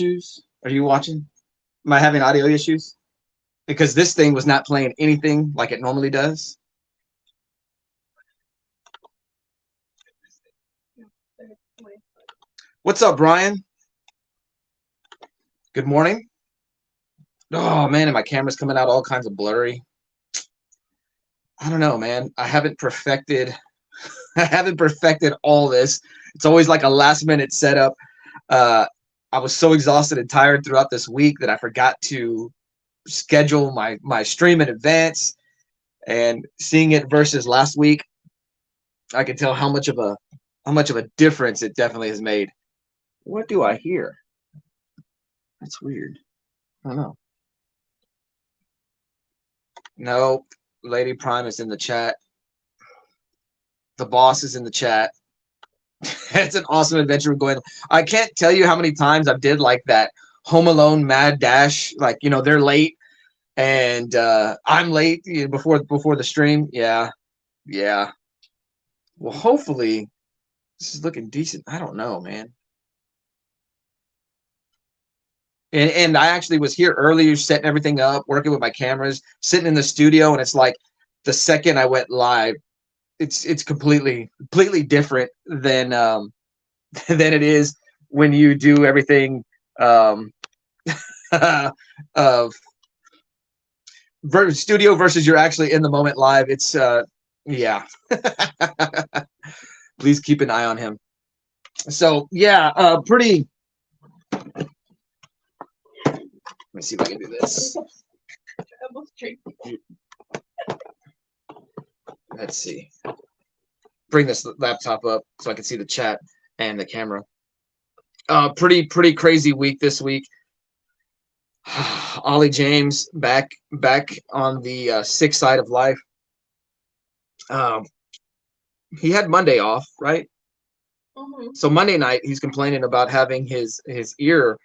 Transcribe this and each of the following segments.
issues? Are you watching? Am I having audio issues? Because this thing was not playing anything like it normally does. What's up, Brian? Good morning. Oh man, and my camera's coming out all kinds of blurry. I don't know, man. I haven't perfected all this. It's always like a last minute setup. I was so exhausted and tired throughout this week that I forgot to schedule my stream in advance, and seeing it versus last week, I can tell how much of a difference it definitely has made. What do I hear? That's weird. I don't know. No, Lady Prime is in the chat. The boss is in the chat. It's an awesome adventure we're going. I can't tell you how many times I did like that Home Alone mad dash. Like, they're late and I'm late before the stream. Yeah. Well, hopefully this is looking decent. I don't know, man. And I actually was here earlier setting everything up, working with my cameras, sitting in the studio, and it's like the second I went live, it's completely different than than it is when you do everything of studio versus you're actually in the moment live. It's yeah. Please keep an eye on him. So yeah, pretty. Let me see if I can do this. Let's see. Bring this laptop up so I can see the chat and the camera. Pretty crazy week this week. Ollie James back on the sick side of life. He had Monday off, right? Mm-hmm. So Monday night he's complaining about having his ear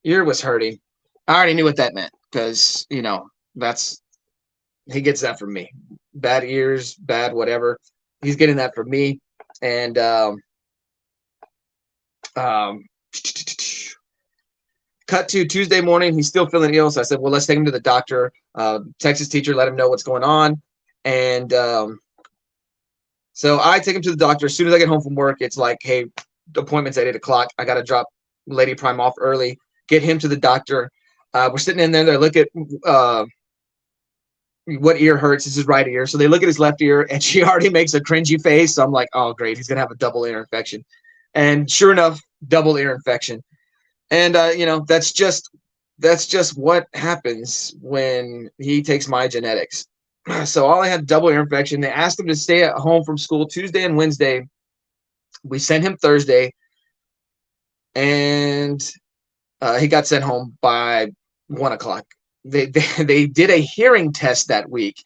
was hurting. I already knew what that meant because he gets that from me. Bad ears, bad whatever. He's getting that from me, and cut to Tuesday morning. He's still feeling ill, so I said, "Well, let's take him to the doctor." Texas teacher let him know what's going on, and so I take him to the doctor. As soon as I get home from work, it's like, "Hey, the appointment's at 8 o'clock. I got to drop Lady Prime off early. Get him to the doctor." We're sitting in there. They look at what ear hurts. It's his right ear. So they look at his left ear, and she already makes a cringy face. So I'm like, oh, great. He's going to have a double ear infection. And sure enough, double ear infection. And, that's just what happens when he takes my genetics. So all I had double ear infection. They asked him to stay at home from school Tuesday and Wednesday. We sent him Thursday. And he got sent home by 1 o'clock. They did a hearing test that week,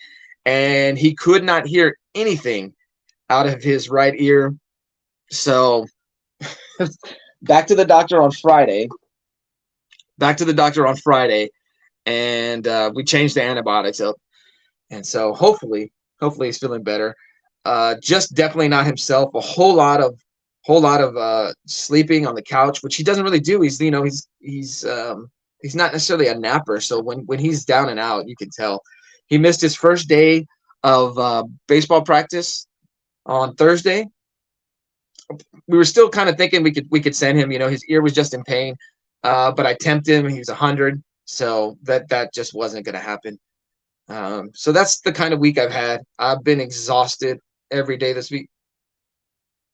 and he could not hear anything out of his right ear. So back to the doctor on Friday. And we changed the antibiotics up. And so hopefully he's feeling better. Just definitely not himself. A whole lot of sleeping on the couch, which he doesn't really do. He's not necessarily a napper. So when he's down and out, you can tell. He missed his first day of baseball practice on Thursday. We were still kind of thinking we could send him. His ear was just in pain, but I tempted him. He was 100, so that just wasn't going to happen. So that's the kind of week I've had. I've been exhausted every day this week.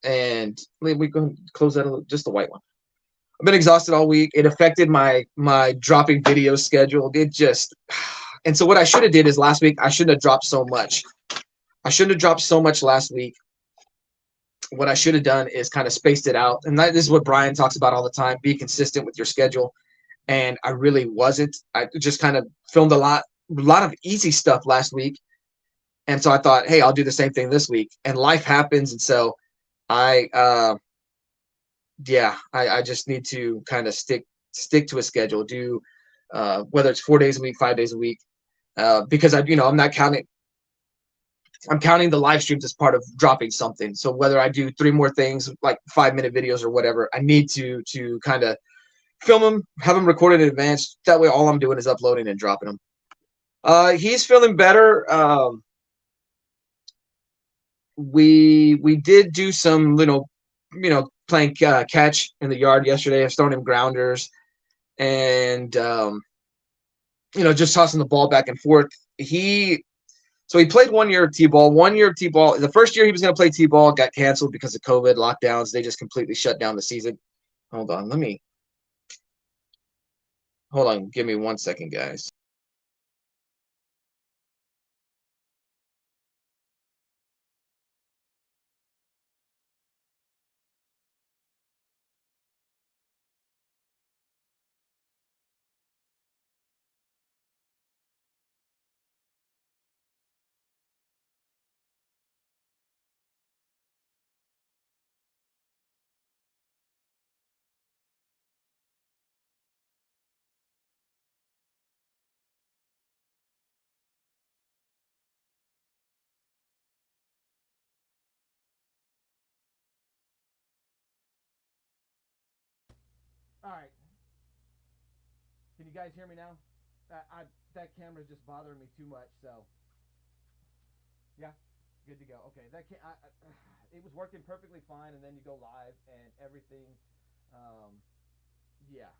And we go close that just the white one. I've been exhausted all week. It affected my dropping video schedule. And so what I should have did is last week I shouldn't have dropped so much. I shouldn't have dropped so much last week. What I should have done is kind of spaced it out. And this is what Brian talks about all the time: be consistent with your schedule. And I really wasn't. I just kind of filmed a lot of easy stuff last week. And so I thought, hey, I'll do the same thing this week. And life happens, and so I just need to kind of stick to a schedule. Do whether it's 4 days a week, 5 days a week, because I'm not counting. I'm counting the live streams as part of dropping something. So whether I do 3 more things, like 5-minute videos or whatever, I need to kind of film them, have them recorded in advance. That way, all I'm doing is uploading and dropping them. He's feeling better. We did do some playing catch in the yard yesterday. I've thrown him grounders and just tossing the ball back and forth. So he played 1 year of T-ball. 1 year of T-ball. The first year he was going to play T-ball got canceled because of COVID lockdowns. They just completely shut down the season. Hold on. Give me 1 second, guys. All right. Can you guys hear me now? That camera's just bothering me too much. So, yeah, good to go. Okay, it was working perfectly fine, and then you go live and everything. Yeah.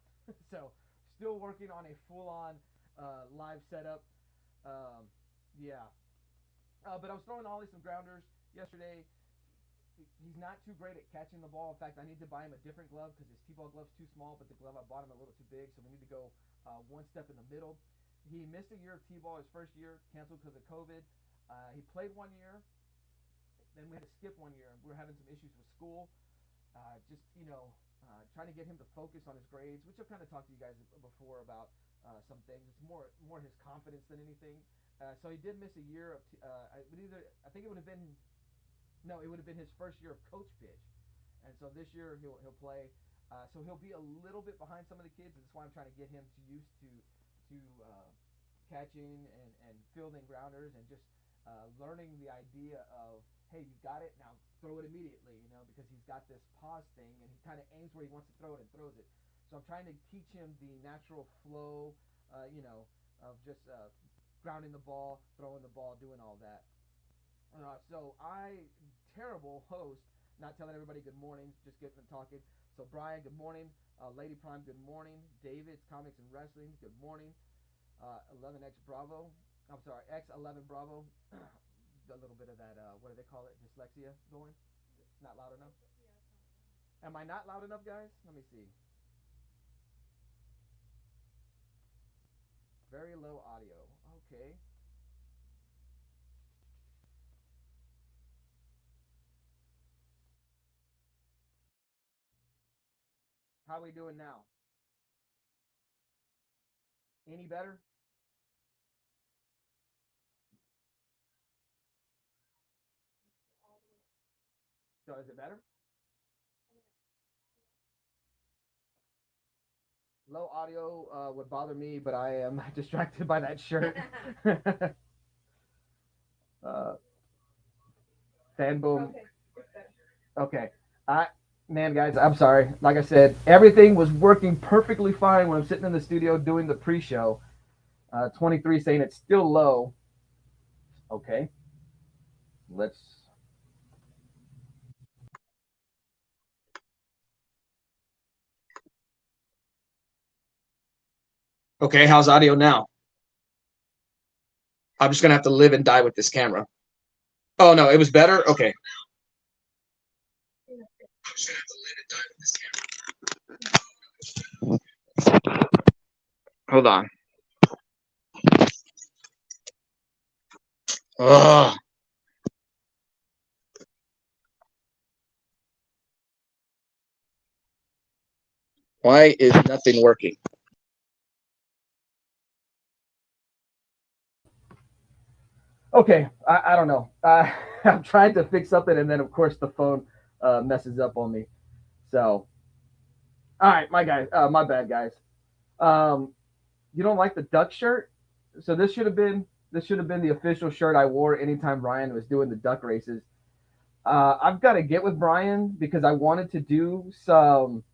So, still working on a full-on live setup. Um, yeah. But I was throwing Ollie some grounders yesterday. He's not too great at catching the ball. In fact, I need to buy him a different glove because his T-ball glove's too small, but the glove I bought him a little too big, so we need to go one step in the middle. He missed a year of T-ball his first year, canceled because of COVID. He played 1 year, then we had to skip 1 year. We were having some issues with school. Trying to get him to focus on his grades, which I've kind of talked to you guys before about some things. It's more his confidence than anything. So he did miss a year of. I think it would have been. No, it would have been his first year of coach pitch, and so this year he'll play. So he'll be a little bit behind some of the kids. And that's why I'm trying to get him used to catching and fielding grounders and just learning the idea of, hey, you got it, now throw it immediately, because he's got this pause thing and he kind of aims where he wants to throw it and throws it. So I'm trying to teach him the natural flow, of just grounding the ball, throwing the ball, doing all that. Terrible host, not telling everybody good morning, just getting them talking. So Brian, good morning. Lady Prime, good morning. David's Comics and Wrestling, good morning. 11X Bravo. I'm sorry, X11 Bravo. A little bit of that, what do they call it? Dyslexia going? Not loud enough? Am I not loud enough, guys? Let me see. Very low audio. Okay. How are we doing now? Any better? So is it better? Low audio would bother me, but I am distracted by that shirt. uh, Fan boom. Okay. I Man, guys, I'm sorry. Like I said, everything was working perfectly fine when I'm sitting in the studio doing the pre-show. 23 saying it's still low. Okay. Let's. Okay, how's audio now? I'm just gonna have to live and die with this camera. Oh no, it was better. Okay. Hold on. Ugh. Why is nothing working? Okay, I don't know. I'm trying to fix something, and then of course the phone messes up on me. So, all right, my bad, guys. Um, you don't like the duck shirt? So this should have been the official shirt I wore anytime Ryan was doing the duck races. I've got to get with Brian because I wanted to do some.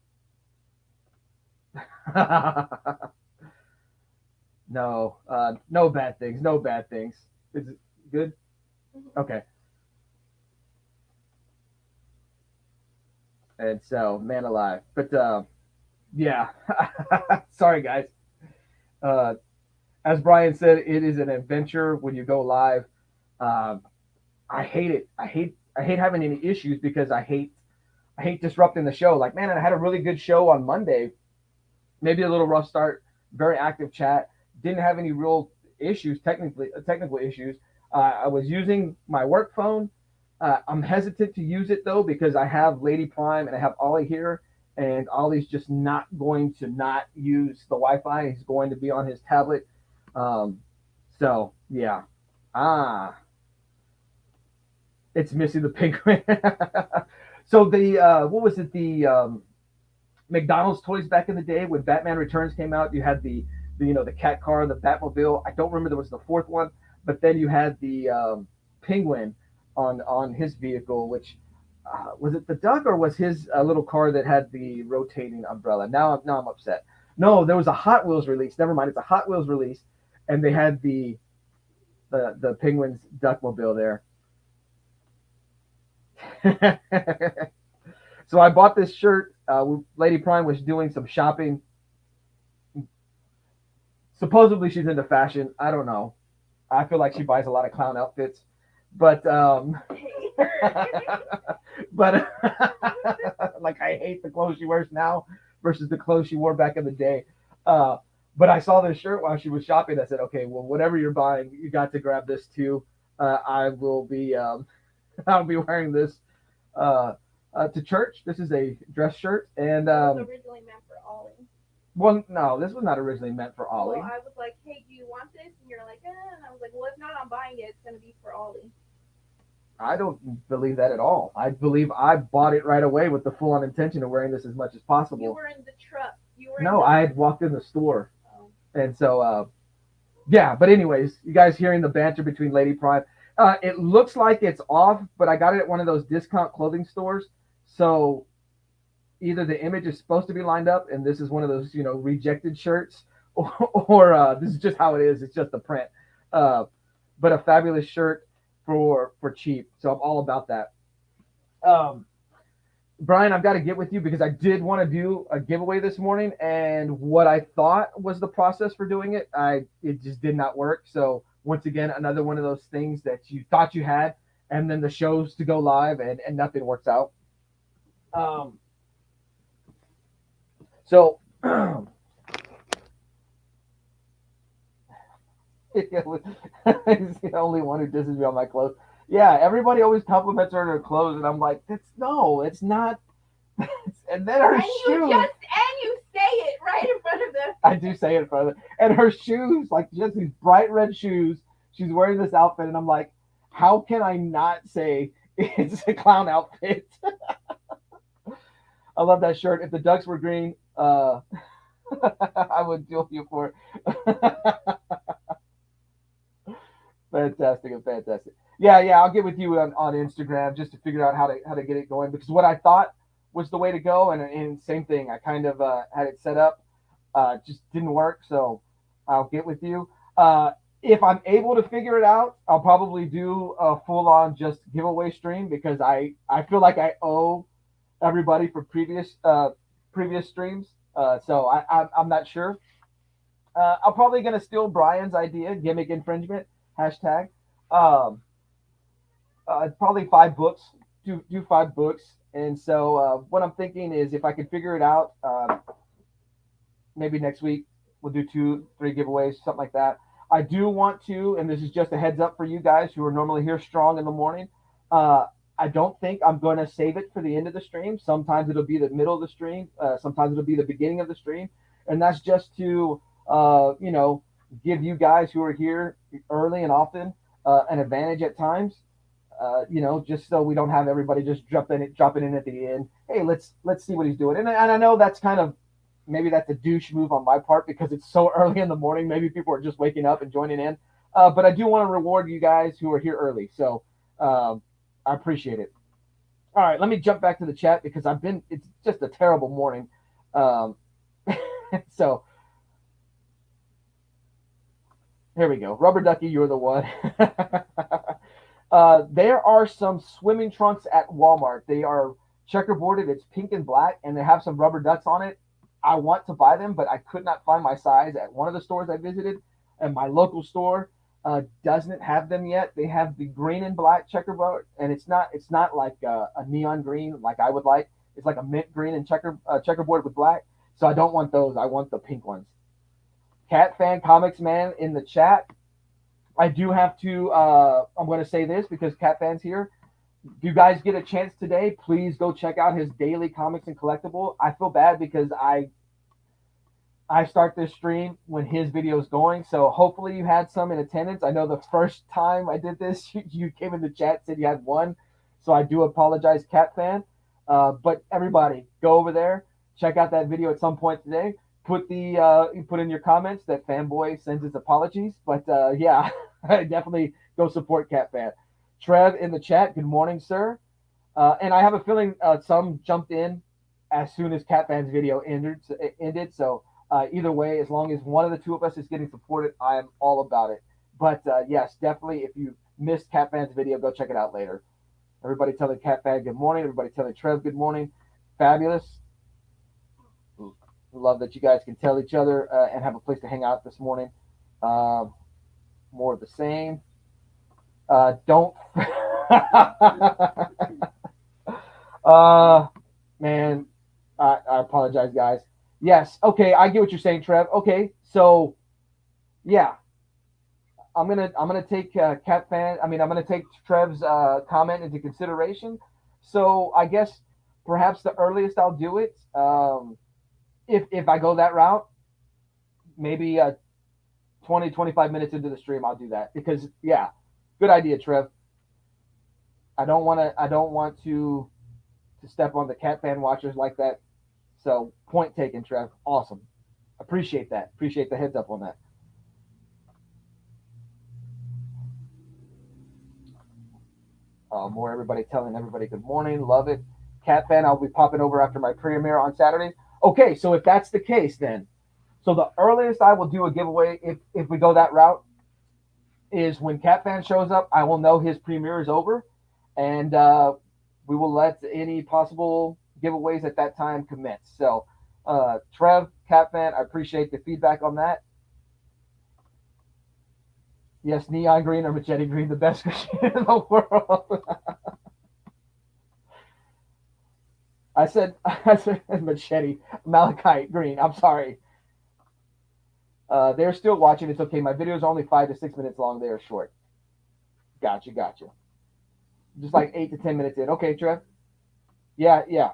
No, no bad things. No bad things. Is it good? Okay. And so, man alive. But yeah, sorry guys. Uh, as Brian said, it is an adventure when you go live. Um, I hate it. I hate having any issues because I hate disrupting the show. Like, man, I had a really good show on Monday. Maybe a little rough start. Very active chat. Didn't have any real issues, technical issues. I was using my work phone. I'm hesitant to use it though because I have Lady Prime and I have Ollie here, and Ollie's just not going to not use the Wi-Fi. He's going to be on his tablet. Um, so yeah, ah, it's Missy the Penguin. So the what was it? The McDonald's toys back in the day when Batman Returns came out. You had the cat car, the Batmobile. I don't remember there was the fourth one, but then you had the Penguin on his vehicle, which was it the Duck or was his little car that had the rotating umbrella? Now I'm upset. No, there was a Hot Wheels release. Never mind, it's a Hot Wheels release, and they had the Penguin's Duckmobile there. So I bought this shirt. Lady Prime was doing some shopping. Supposedly she's into fashion. I don't know. I feel like she buys a lot of clown outfits, but but like I hate the clothes she wears now versus the clothes she wore back in the day. Uh, but I saw this shirt while she was shopping. I said, okay, well, whatever you're buying, you got to grab this too. I will be I'll be wearing this uh, to church. This is a dress shirt, and It was originally meant for Ollie. well, no, this was not originally meant for Well, Ollie. I was like, hey, do you want this? And you're like, and I was like, well, if not, I'm buying it. It's going to be for Ollie. I don't believe that at all. I believe I bought it right away with the full on intention of wearing this as much as You possible. were in the truck. You were in No, the. I had walked in the store, Oh. and so yeah. But anyways, you guys hearing the banter between Lady Prime? It looks like it's off, but I got it at one of those discount clothing stores. So either the image is supposed to be lined up, and this is one of those rejected shirts, or this is just how it is. It's just the print. Uh, but a fabulous shirt for cheap. So I'm all about that. Um, Brian, I've got to get with you because I did want to do a giveaway this morning, and what I thought was the process for doing it just did not work. So once again, another one of those things that you thought you had, and then the shows to go live, and nothing works out. Um, so he's the only one who disses me on my clothes. Yeah, everybody always compliments her on her clothes, and I'm like, it's not. And then her shoes. And you say it right in front of them. I do say it further. And her shoes, like just these bright red shoes. She's wearing this outfit, and I'm like, how can I not say it's a clown outfit? I love that shirt. If the ducks were green, I would duel you for it. Fantastic and fantastic. Yeah, yeah. I'll get with you on Instagram just to figure out how to get it going because what I thought was the way to go, and same thing. I kind of had it set up, just didn't work. So I'll get with you. If I'm able to figure it out, I'll probably do a full on just giveaway stream because I feel like I owe everybody for previous streams. So I'm not sure. I'm probably gonna steal Brian's idea, gimmick infringement hashtag. Um, Probably 5 books. Do 5 books. And so what I'm thinking is if I could figure it out, maybe next week we'll do 2, 3 giveaways, something like that. I do want to, and this is just a heads up for you guys who are normally here strong in the morning. Uh, I don't think I'm going to save it for the end of the stream. Sometimes it'll be the middle of the stream. Sometimes it'll be the beginning of the stream, and that's just to give you guys who are here early and often an advantage at times. Just so we don't have everybody just dropping in at the end. Hey, let's see what he's doing. And I know that's kind of maybe that's a douche move on my part because it's so early in the morning. Maybe people are just waking up and joining in. But I do want to reward you guys who are here early. So I appreciate it. All right, let me jump back to the chat because it's just a terrible morning. Um, So here we go. Rubber Ducky, you're the one. There are some swimming trunks at Walmart. They are checkerboarded. It's pink and black, and they have some rubber ducks on it. I want to buy them, but I could not find my size at one of the stores I visited, and my local store doesn't have them yet. They have the green and black checkerboard, and it's not like a neon green like I would like. It's like a mint green and checkerboard with black. So I don't want those. I want the pink ones. Cat Fan Comics Man in the chat. I do have to. I'm going to say this because Cat Fan's here. If you guys get a chance today, please go check out his daily comics and collectible. I feel bad because I start this stream when his video is going, so hopefully you had some in attendance. I know the first time I did this, you came in the chat said you had one, so I do apologize, Cat Fan. But everybody, go over there, check out that video at some point today. Put in your comments that Fanboy sends his apologies. But yeah, definitely go support Cat Fan. Trev in the chat, good morning, sir. And I have a feeling some jumped in as soon as Cat Fan's video ended. So either way, as long as one of the two of us is getting supported, I am all about it. But yes, definitely, if you missed Cat Fan's video, go check it out later. Everybody telling Cat Fan good morning. Everybody telling Trev good morning. Fabulous. Love that you guys can tell each other and have a place to hang out this morning. More of the same. Don't. Man, I apologize, guys. Yes, okay, I get what you're saying, Trev. Okay, so yeah, I'm gonna take Cat Fan. I'm gonna take Trev's comment into consideration. So I guess perhaps the earliest I'll do it, if I go that route, maybe 20, 25 minutes into the stream, I'll do that because yeah, good idea, Trev. I don't want to step on the Cat Fan watchers like that. So point taken, Trev. Awesome. Appreciate that. Appreciate the heads up on that. More everybody telling everybody good morning. Love it. Cat Fan, I'll be popping over after my premiere on Saturday. Okay, so if that's the case, then so the earliest I will do a giveaway if we go that route is when Cat Fan shows up. I will know his premiere is over, and we will let any possible giveaways at that time commence. So, Trev, Cat Fan, I appreciate the feedback on that. Yes, neon green or machete green, the best machine in the world. I said machete, malachite green. I'm sorry. They're still watching. It's okay. My video is only 5 to 6 minutes long. They are short. Gotcha. Just like 8 to 10 minutes in. Okay, Trev. Yeah.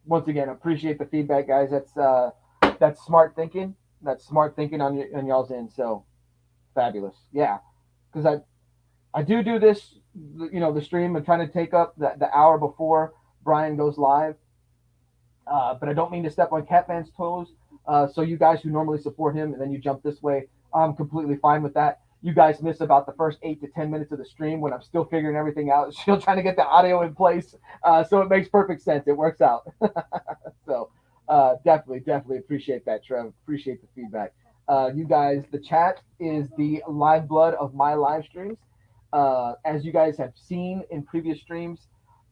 Once again, appreciate the feedback, guys. That's smart thinking. That's smart thinking on y'all's end. So fabulous. Yeah, because I do this. The stream. I'm trying to take up the hour before Brian goes live. But I don't mean to step on Cat Fan's toes. So you guys who normally support him and then you jump this way, I'm completely fine with that. You guys miss about the first 8 to 10 minutes of the stream when I'm still figuring everything out, still trying to get the audio in place. So it makes perfect sense. It works out. So definitely appreciate that, Trev. Appreciate the feedback. You guys, the chat is the lifeblood of my live streams. As you guys have seen in previous streams,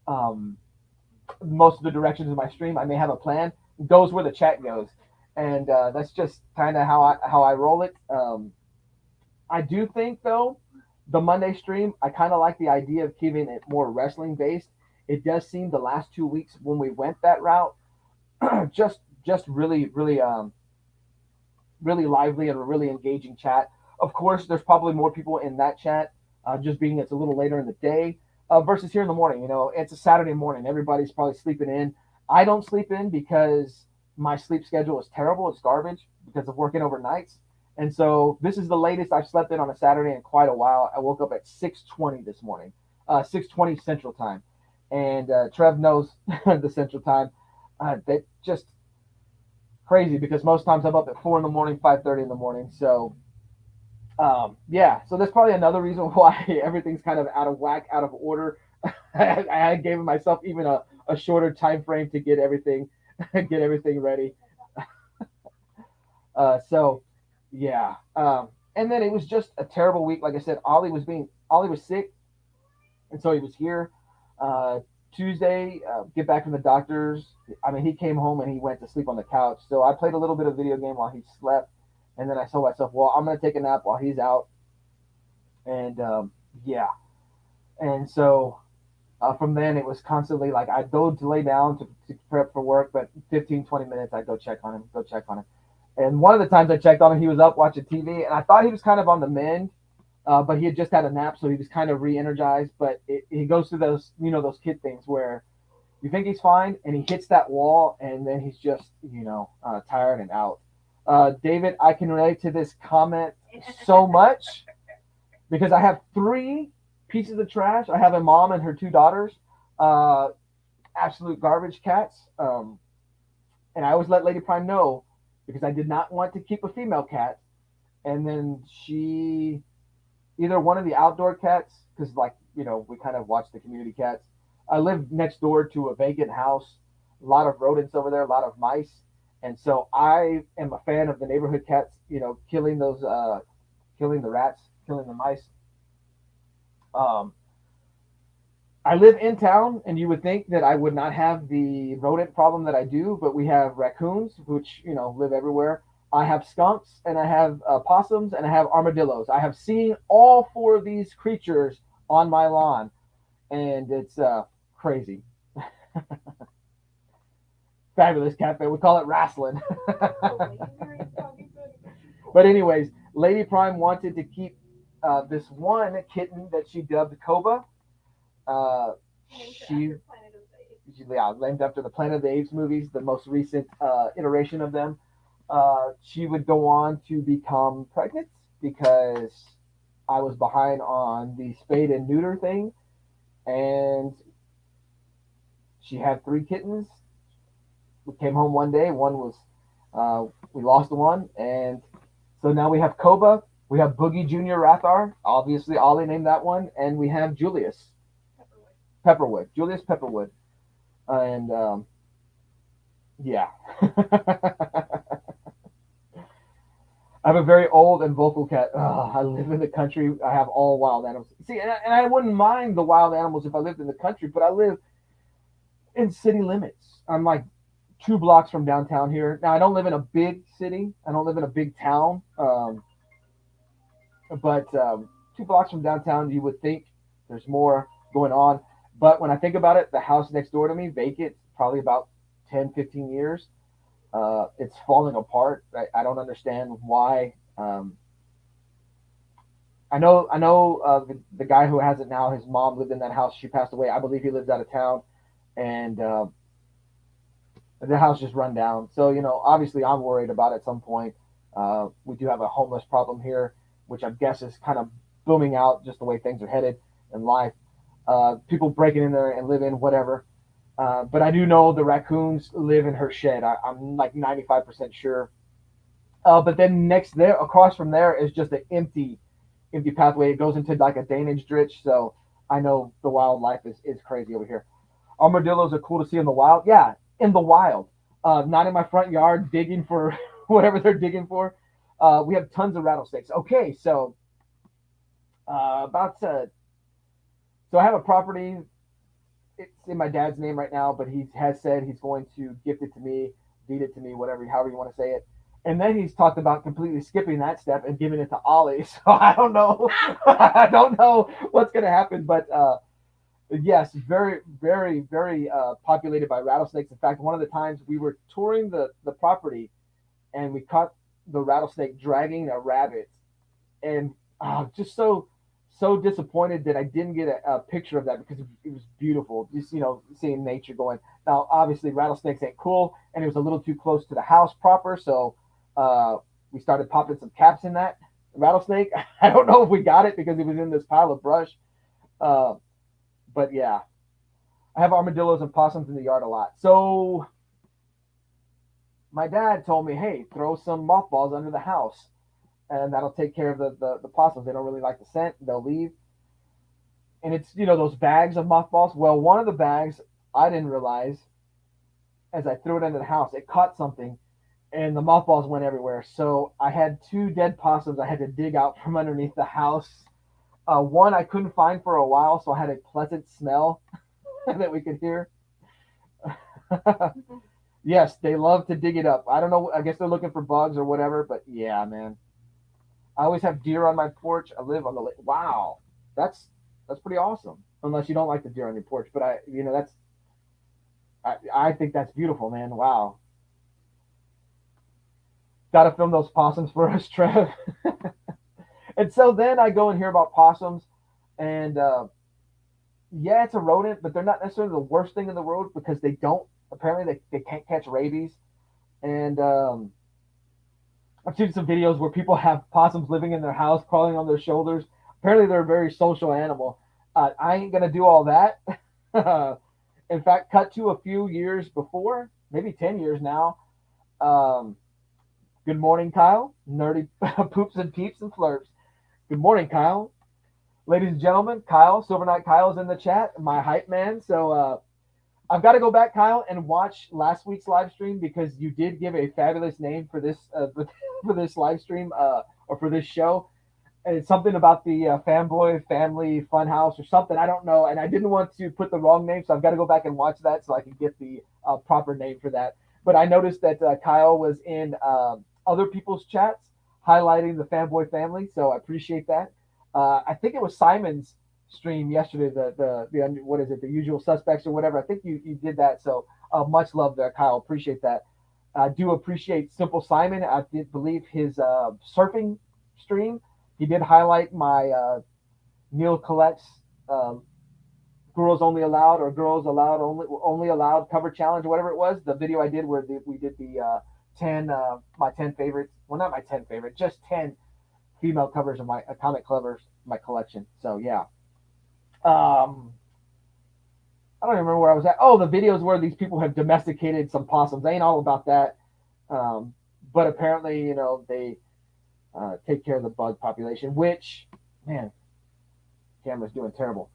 most of the directions of my stream, I may have a plan. It goes where the chat goes. And that's just kind of how I roll it. I do think, though, the Monday stream, I kind of like the idea of keeping it more wrestling based. It does seem the last 2 weeks when we went that route, just really lively and a really engaging chat. Of course, there's probably more people in that chat, just being it's a little later in the day versus here in the morning. It's a Saturday morning. Everybody's probably sleeping in. I don't sleep in because my sleep schedule is terrible. It's garbage because of working overnights. And so this is the latest I've slept in on a Saturday in quite a while. I woke up at 6:20 this morning, 6:20 Central Time. And Trev knows the Central Time. That just crazy because most times I'm up at 4 in the morning, 5:30 in the morning. So, yeah. So that's probably another reason why everything's kind of out of whack, out of order. I gave myself even a shorter time frame to get everything ready. So yeah. And then it was just a terrible week. Like I said, Ollie was sick, and so he was here. Uh, Tuesday, get back from the doctors. I mean, he came home and he went to sleep on the couch. So I played a little bit of video game while he slept, and then I told myself, well, I'm gonna take a nap while he's out. And yeah, and so from then it was constantly like I'd go to lay down to prep for work, but 15, 20 minutes I'd go check on him. And one of the times I checked on him, he was up watching TV, and I thought he was kind of on the mend, but he had just had a nap, so he was kind of re-energized. But he goes through those, those kid things where you think he's fine, and he hits that wall, and then he's just, tired and out. David, I can relate to this comment so much because I have three pieces of trash. I have a mom and her two daughters, uh, absolute garbage cats. And I always let Lady Prime know because I did not want to keep a female cat. And then either one of the outdoor cats, because we kind of watch the community cats. I live next door to a vacant house, a lot of rodents over there, a lot of mice. And so I am a fan of the neighborhood cats, killing the rats, killing the mice. Um, I live in town, and you would think that I would not have the rodent problem that I do, but we have raccoons, which live everywhere. I have skunks, and I have possums, and I have armadillos. I have seen all four of these creatures on my lawn, and it's crazy. Fabulous cafe. We call it wrestling. But anyways, Lady Prime wanted to keep this one kitten that she dubbed Koba. Uh, she, yeah, named after the Planet of the Apes movies, the most recent iteration of them. She would go on to become pregnant because I was behind on the spade and neuter thing, and she had three kittens. We came home one day. One was we lost one, and so now we have Koba. We have Boogie Junior Rathar. Obviously, Ollie named that one, and we have Julius Pepperwood. Julius Pepperwood, and yeah. I have a very old and vocal cat. Oh, I live in the country. I have all wild animals. See, and I wouldn't mind the wild animals if I lived in the country, but I live in city limits. I'm like 2 blocks from downtown here. Now, I don't live in a big city. I don't live in a big town. But 2 blocks from downtown, you would think there's more going on. But when I think about it, the house next door to me, vacant, probably about 10, 15 years. It's falling apart. I don't understand why. I know the guy who has it now. His mom lived in that house. She passed away. I believe he lives out of town, and the house just run down. So obviously, I'm worried about at some point. We do have a homeless problem here, which I guess is kind of booming out just the way things are headed in life. People breaking in there and living whatever. But I do know the raccoons live in her shed. I'm like 95% sure. But then across from there is just an empty pathway. It goes into like a drainage ditch. So I know the wildlife is crazy over here. Armadillos are cool to see in the wild. Yeah, in the wild. Not in my front yard digging for whatever they're digging for. We have tons of rattlesnakes. Okay, so about to. So I have a property. It's in my dad's name right now, but he has said he's going to gift it to me, deed it to me, however you want to say it. And then he's talked about completely skipping that step and giving it to Ollie. So I don't know. I don't know what's going to happen, but yes, very, very, very populated by rattlesnakes. In fact, one of the times we were touring the property and we caught the rattlesnake dragging a rabbit, and just so disappointed that I didn't get a picture of that because it was beautiful. Just seeing nature going. Now, obviously, rattlesnakes ain't cool, and it was a little too close to the house proper, so we started popping some caps in that rattlesnake. I don't know if we got it because it was in this pile of brush, uh, but yeah, I have armadillos and possums in the yard a lot. So my dad told me, hey, throw some mothballs under the house, and that'll take care of the possums. They don't really like the scent. They'll leave. And it's, those bags of mothballs. Well, one of the bags, I didn't realize, as I threw it into the house, it caught something, and the mothballs went everywhere. So I had two dead possums I had to dig out from underneath the house. One I couldn't find for a while, so I had a pleasant smell that we could hear. Yes, they love to dig it up. I don't know. I guess they're looking for bugs or whatever. But yeah, man, I always have deer on my porch. I live on the lake. Wow, that's pretty awesome. Unless you don't like the deer on your porch, but I think that's beautiful, man. Wow, got to film those possums for us, Trev. And so then I go and hear about possums, and yeah, it's a rodent, but they're not necessarily the worst thing in the world because they don't. Apparently, they can't catch rabies, and I've seen some videos where people have possums living in their house, crawling on their shoulders. Apparently, they're a very social animal. I ain't gonna do all that. In fact, cut to a few years before, maybe 10 years now. Um, Good morning, Kyle. Nerdy poops and peeps and flirts. Good morning, Kyle. Ladies and gentlemen, Kyle, Silver Knight Kyle is in the chat, my hype man. So I've got to go back, Kyle, and watch last week's live stream because you did give a fabulous name for this for this live stream or for this show. And it's something about the Fanboy Family Funhouse or something. I don't know, and I didn't want to put the wrong name, so I've got to go back and watch that so I can get the proper name for that. But I noticed that Kyle was in other people's chats highlighting the Fanboy Family, so I appreciate that. I think it was Simon's stream yesterday, the what is it, the Usual Suspects or whatever. I think you did that, so much love there, Kyle. Appreciate that. I do appreciate Simple Simon. I did believe his surfing stream. He did highlight my Neil Collette's Girls Only Allowed or Girls Allowed Only Allowed cover challenge or whatever it was. The video I did where we did the 10 my 10 favorites. Well, not my 10 favorite, just 10 female covers of my comic covers, my collection. So yeah. I don't even remember where I was at. Oh, the videos where these people have domesticated some possums. I ain't all about that. But apparently, they take care of the bug population, which, man, camera's doing terrible.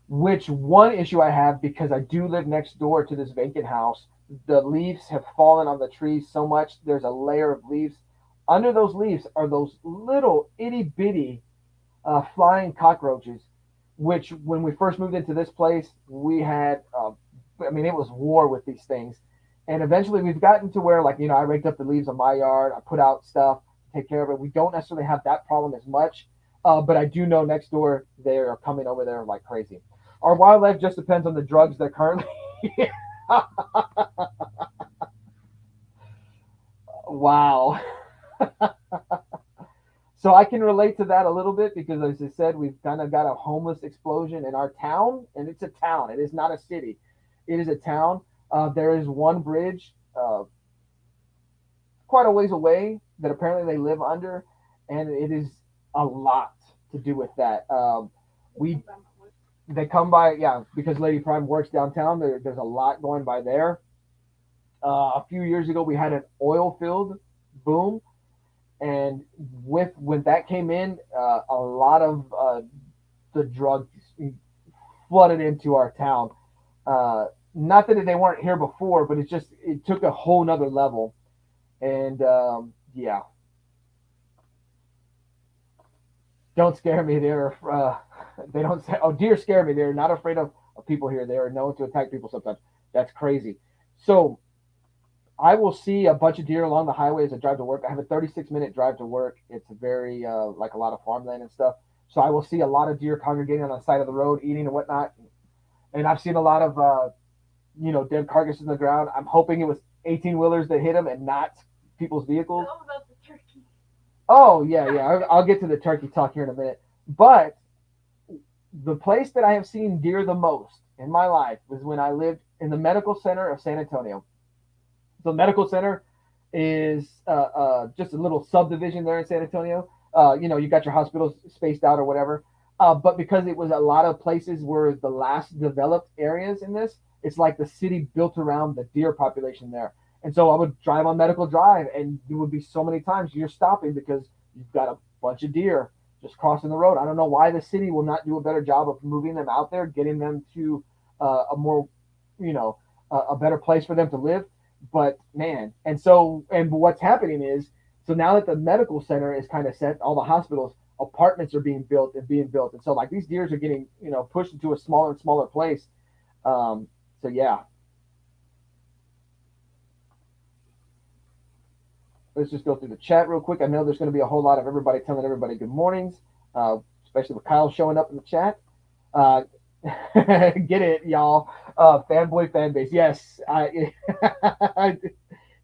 Which one issue I have because I do live next door to this vacant house. The leaves have fallen on the trees so much. There's a layer of leaves. Under those leaves are those little itty bitty flying cockroaches, which when we first moved into this place, we had, it was war with these things. And eventually we've gotten to where, I raked up the leaves on my yard, I put out stuff, take care of it. We don't necessarily have that problem as much, but I do know next door they are coming over there like crazy. Our wildlife just depends on the drugs they're currently. Wow. So I can relate to that a little bit because, as I said, we've kind of got a homeless explosion in our town, and it's a town. It is not a city. It is a town. There is one bridge quite a ways away that apparently they live under, and it is a lot to do with that. They come by, yeah, because Lady Prime works downtown. There's a lot going by there. A few years ago, we had an oil field boom. And when that came in, a lot of the drugs flooded into our town. Not that they weren't here before, but it took a whole nother level. And yeah, don't scare me. They don't say, oh, deer scare me. They're not afraid of people here. They are known to attack people sometimes. That's crazy. So I will see a bunch of deer along the highway as I drive to work. I have a 36-minute drive to work. It's very like a lot of farmland and stuff. So I will see a lot of deer congregating on the side of the road, eating and whatnot. And I've seen a lot of dead carcasses in the ground. I'm hoping it was 18-wheelers that hit them and not people's vehicles. Tell them about the turkey. Oh yeah. I'll get to the turkey talk here in a minute. But the place that I have seen deer the most in my life was when I lived in the medical center of San Antonio. The medical center is just a little subdivision there in San Antonio. You got your hospitals spaced out or whatever. But because it was a lot of places were the last developed areas in this, it's like the city built around the deer population there. And so I would drive on Medical Drive, and there would be so many times you're stopping because you've got a bunch of deer just crossing the road. I don't know why the city will not do a better job of moving them out there, getting them to a more, a better place for them to live. But man, and what's happening is, so now that the medical center is kind of set, all the hospitals, apartments are being built and being built, and so like these deers are getting pushed into a smaller and smaller place. So yeah, let's just go through the chat real quick. I know there's going to be a whole lot of everybody telling everybody good mornings, especially with Kyle showing up in the chat. Get it, y'all. Fanboy fan base. Yes,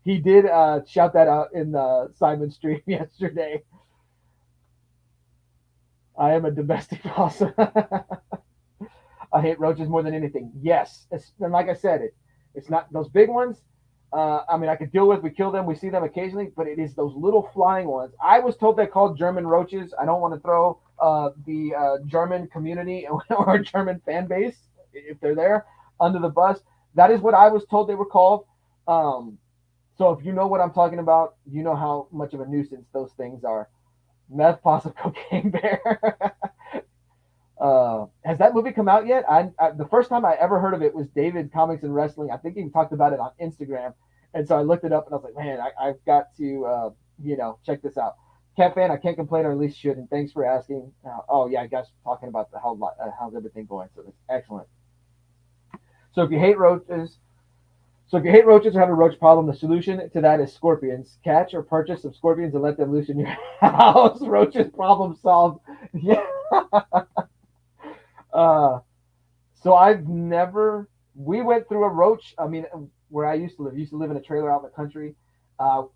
he did shout that out in the Simon stream yesterday. I am a domestic possum. I hate roaches more than anything. Yes, and like I said, it's not those big ones. I mean, I could deal with. We kill them. We see them occasionally, but it is those little flying ones. I was told they're called German roaches. I don't want to throw the German community or German fan base, if they're there, under the bus. That is what I was told they were called. So if you know what I'm talking about, you know how much of a nuisance those things are. Meth, possum, cocaine bear. Has that movie come out yet? The first time I ever heard of it was David Comics and Wrestling. I think he talked about it on Instagram, and so I looked it up and I was like, man, I've got to check this out. Cat fan, I can't complain, or at least should. And thanks for asking. Oh yeah, I guess talking about how's everything going. So that's excellent. So if you hate roaches, or have a roach problem, the solution to that is scorpions. Catch or purchase some scorpions and let them loose in your house. Roaches problem solved. Yeah. So we went through a roach. I mean, where I used to live in a trailer out in the country.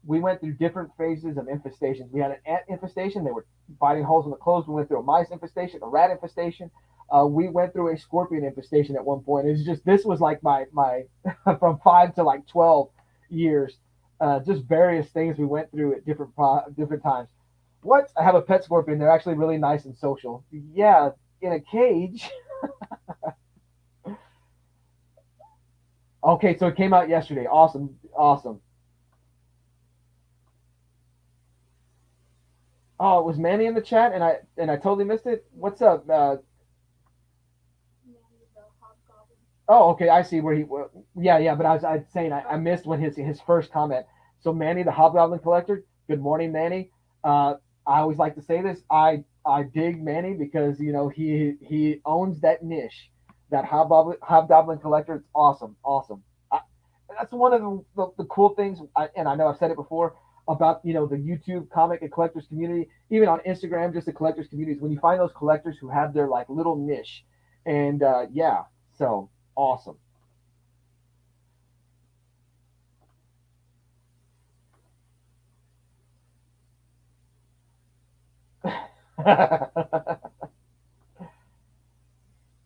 We went through different phases of infestations. We had an ant infestation. They were biting holes in the clothes. We went through a mice infestation, a rat infestation. We went through a scorpion infestation at one point. It's just, this was like my from 5 to like 12 years, just various things we went through at different times. What? I have a pet scorpion. They're actually really nice and social. Yeah, in a cage. Okay, so it came out yesterday. Awesome. Oh, it was Manny in the chat, and I totally missed it. What's up? Oh, okay, I see where he. Yeah. But I was saying I missed when his first comment. So Manny, the Hobgoblin collector. Good morning, Manny. I always like to say this. I dig Manny because he owns that niche, that hobgoblin collector. It's awesome. That's one of the cool things. And I know I've said it before about the YouTube comic and collectors community, even on Instagram, just the collectors communities. When you find those collectors who have their like little niche, and so awesome.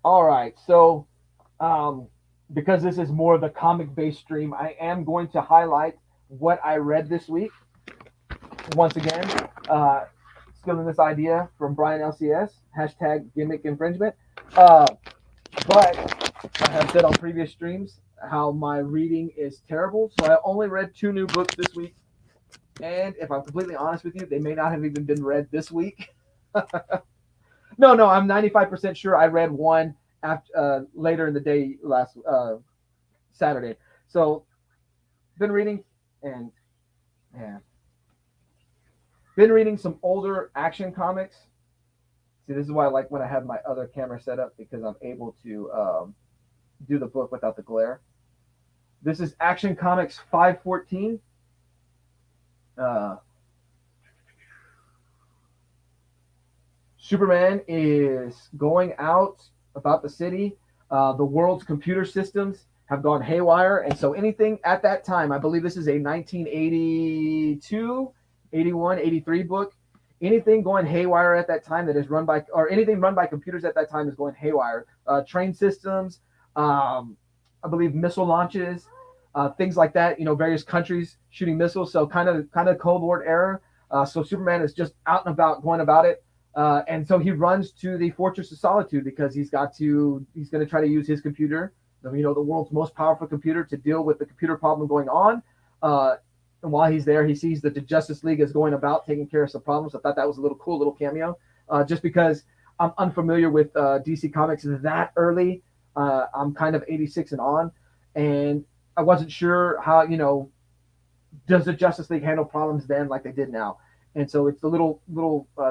All right, so because this is more of the comic-based stream, I am going to highlight what I read this week. Once again, stealing this idea from Brian LCS, hashtag gimmick infringement. But I have said on previous streams how my reading is terrible, so I only read 2 new books this week. And if I'm completely honest with you, they may not have even been read this week. No, I'm 95% sure I read one after later in the day last Saturday. So been reading and been reading some older Action Comics. See, this is why I like when I have my other camera set up, because I'm able to do the book without the glare. This is Action Comics 514. Superman is going out about the city. The world's computer systems have gone haywire. And so anything at that time, I believe this is a 1982, 81, 83 book. Anything going haywire at that time that is run by, or anything run by computers at that time is going haywire. Train systems, I believe missile launches, things like that. Various countries shooting missiles. So kind of Cold War era. So Superman is just out and about, going about it. And so he runs to the Fortress of Solitude because he's going to try to use his computer, the world's most powerful computer, to deal with the computer problem going on. And while he's there, he sees that the Justice League is going about taking care of some problems. I thought that was a cool little cameo, just because I'm unfamiliar with DC Comics that early. I'm kind of 86 and on, and I wasn't sure how, does the Justice League handle problems then like they did now? And so it's the little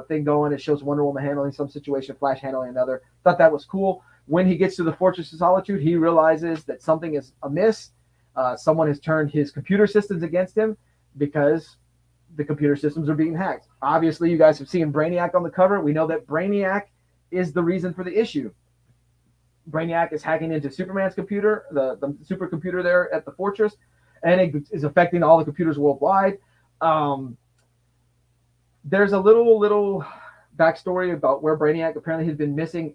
thing going. It shows Wonder Woman handling some situation, Flash handling another. Thought that was cool. When he gets to the Fortress of Solitude, he realizes that something is amiss. Someone has turned his computer systems against him because the computer systems are being hacked. Obviously, you guys have seen Brainiac on the cover. We know that Brainiac is the reason for the issue. Brainiac is hacking into Superman's computer, the supercomputer there at the fortress, and it is affecting all the computers worldwide. There's a little backstory about where Brainiac apparently has been missing.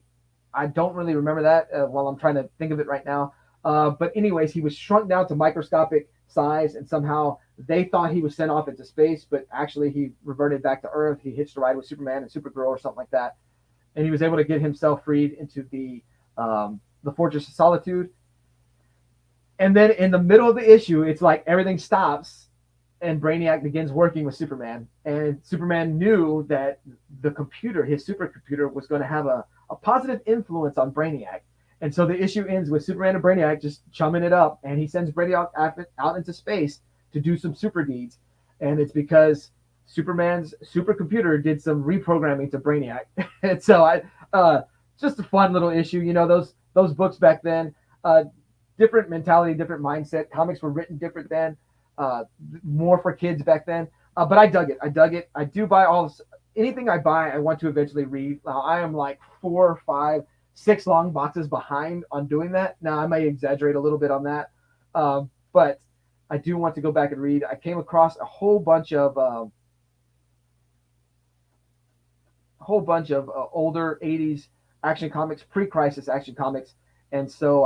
I don't really remember that while I'm trying to think of it right now. But anyways, he was shrunk down to microscopic size, and somehow they thought he was sent off into space, but actually he reverted back to Earth. He hitched a ride with Superman and Supergirl or something like that, and he was able to get himself freed into the Fortress of Solitude. And then in the middle of the issue, it's like everything stops and Brainiac begins working with Superman. And Superman knew that the computer, his supercomputer, was going to have a positive influence on Brainiac. And so the issue ends with Superman and Brainiac just chumming it up. And he sends Brainiac out into space to do some super deeds. And it's because Superman's supercomputer did some reprogramming to Brainiac. And so just a fun little issue. You know, those books back then, different mentality, different mindset. Comics were written different then. More for kids back then, but I dug it. I do buy anything I buy. I want to eventually read. I am like 4, 5, 6 long boxes behind on doing that. Now I may exaggerate a little bit on that, but I do want to go back and read. I came across a whole bunch of older 80s action comics, pre-crisis action comics, and so